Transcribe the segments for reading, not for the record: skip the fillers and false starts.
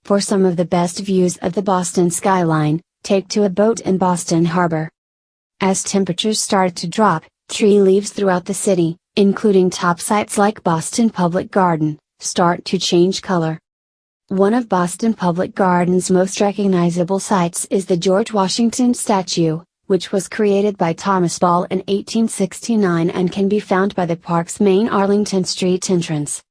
For some of the best views of the Boston skyline, take to a boat in Boston Harbor. As temperatures start to drop, tree leaves throughout the city, including top sites like Boston Public Garden, start to change color. One of Boston Public Garden's most recognizable sights is the George Washington statue, which was created by Thomas Ball in 1869 and can be found by the park's main Arlington Street entrance.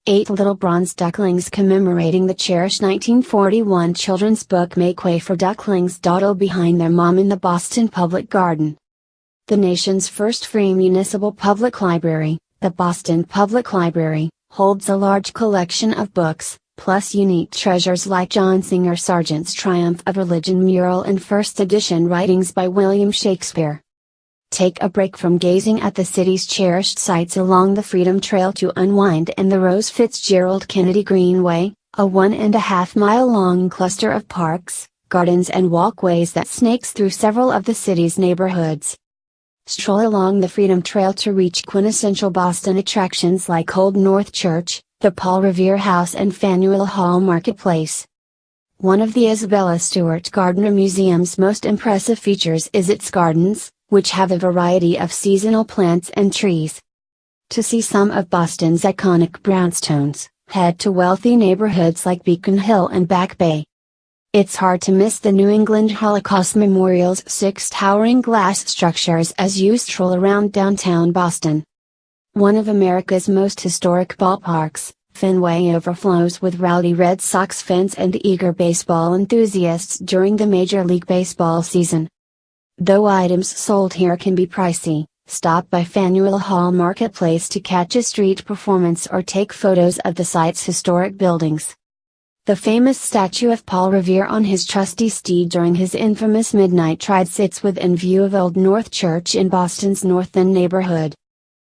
8 little bronze ducklings commemorating the cherished 1941 children's book Make Way for Ducklings dawdle behind their mom in the Boston Public Garden. The nation's first free municipal public library, the Boston Public Library, holds a large collection of books, plus unique treasures like John Singer Sargent's Triumph of Religion mural and first edition writings by William Shakespeare. Take a break from gazing at the city's cherished sights along the Freedom Trail to unwind in the Rose Fitzgerald Kennedy Greenway, a 1.5-mile long cluster of parks, gardens and walkways that snakes through several of the city's neighborhoods. Stroll along the Freedom Trail to reach quintessential Boston attractions like Old North Church, the Paul Revere House and Faneuil Hall Marketplace. One of the Isabella Stewart Gardner Museum's most impressive features is its gardens, which have a variety of seasonal plants and trees. To see some of Boston's iconic brownstones, head to wealthy neighborhoods like Beacon Hill and Back Bay. It's hard to miss the New England Holocaust Memorial's 6 towering glass structures as you stroll around downtown Boston. One of America's most historic ballparks, Fenway overflows with rowdy Red Sox fans and eager baseball enthusiasts during the Major League Baseball season. Though items sold here can be pricey, stop by Faneuil Hall Marketplace to catch a street performance or take photos of the site's historic buildings. The famous statue of Paul Revere on his trusty steed during his infamous midnight ride sits within view of Old North Church in Boston's North End neighborhood.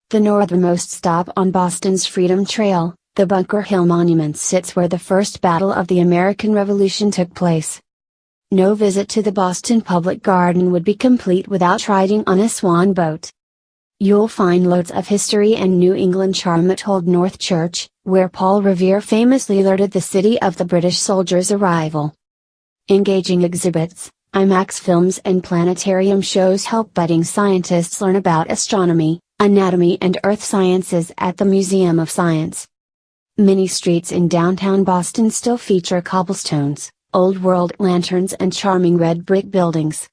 The northernmost stop on Boston's Freedom Trail, the Bunker Hill Monument sits where the first battle of the American Revolution took place. No visit to the Boston Public Garden would be complete without riding on a swan boat. You'll find loads of history and New England charm at Old North Church, where Paul Revere famously alerted the city of the British soldiers' arrival. Engaging exhibits, IMAX films and planetarium shows help budding scientists learn about astronomy, anatomy and earth sciences at the Museum of Science. Many streets in downtown Boston still feature cobblestones, old world lanterns and charming red brick buildings.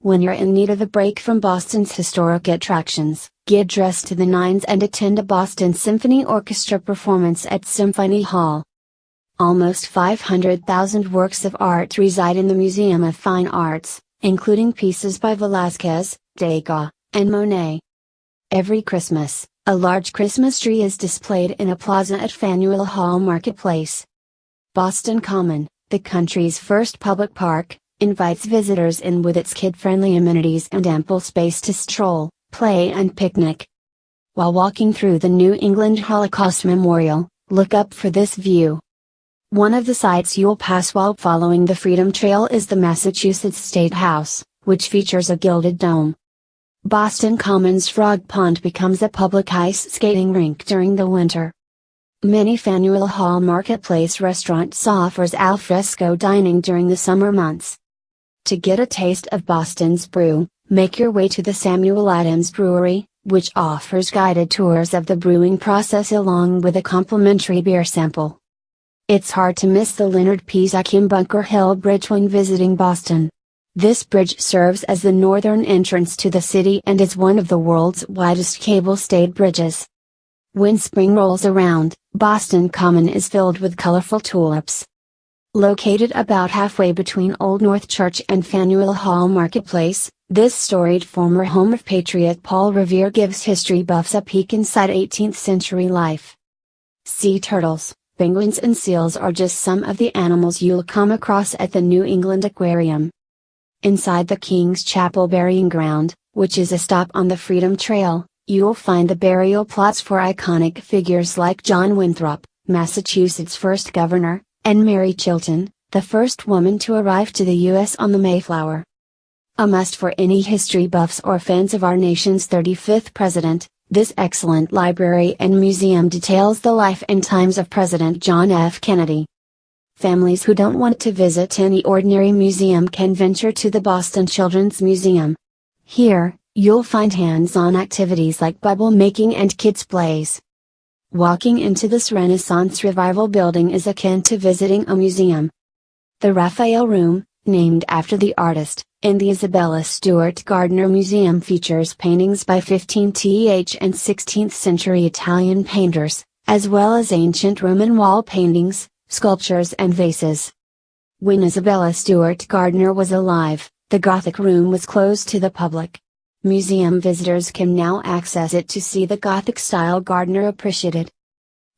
When you're in need of a break from Boston's historic attractions, get dressed to the nines and attend a Boston Symphony Orchestra performance at Symphony Hall. Almost 500,000 works of art reside in the Museum of Fine Arts, including pieces by Velázquez, Degas, and Monet. Every Christmas, a large Christmas tree is displayed in a plaza at Faneuil Hall Marketplace. Boston Common, the country's first public park, invites visitors in with its kid-friendly amenities and ample space to stroll, play and picnic. While walking through the New England Holocaust Memorial, look up for this view. One of the sights you'll pass while following the Freedom Trail is the Massachusetts State House, which features a gilded dome. Boston Common's Frog Pond becomes a public ice skating rink during the winter. Many Faneuil Hall Marketplace restaurants offers al fresco dining during the summer months. To get a taste of Boston's brew, make your way to the Samuel Adams Brewery, which offers guided tours of the brewing process along with a complimentary beer sample. It's hard to miss the Leonard P. Zakim Bunker Hill Bridge when visiting Boston. This bridge serves as the northern entrance to the city and is one of the world's widest cable-stayed bridges. When spring rolls around, Boston Common is filled with colorful tulips. Located about halfway between Old North Church and Faneuil Hall Marketplace, this storied former home of patriot Paul Revere gives history buffs a peek inside 18th century life. Sea turtles, penguins and seals are just some of the animals you'll come across at the New England Aquarium. Inside the King's Chapel Burying Ground, which is a stop on the Freedom Trail, you'll find the burial plots for iconic figures like John Winthrop, Massachusetts' first governor, and Mary Chilton, the first woman to arrive to the U.S. on the Mayflower. A must for any history buffs or fans of our nation's 35th president, this excellent library and museum details the life and times of President John F. Kennedy. families who don't want to visit any ordinary museum can venture to the Boston Children's Museum. Here, you'll find hands-on activities like bubble making and kids' plays. Walking into this Renaissance Revival building is akin to visiting a museum. The Raphael Room, named after the artist, in the Isabella Stewart Gardner Museum features paintings by 15th and 16th century Italian painters, as well as ancient Roman wall paintings, sculptures and vases. When Isabella Stewart Gardner was alive, the Gothic Room was closed to the public. Museum visitors can now access it to see the Gothic style Gardner appreciated.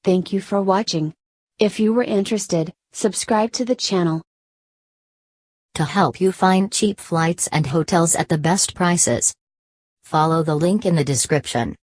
Thank you for watching. If you were interested, subscribe to the channel. To help you find cheap flights and hotels at the best prices, follow the link in the description.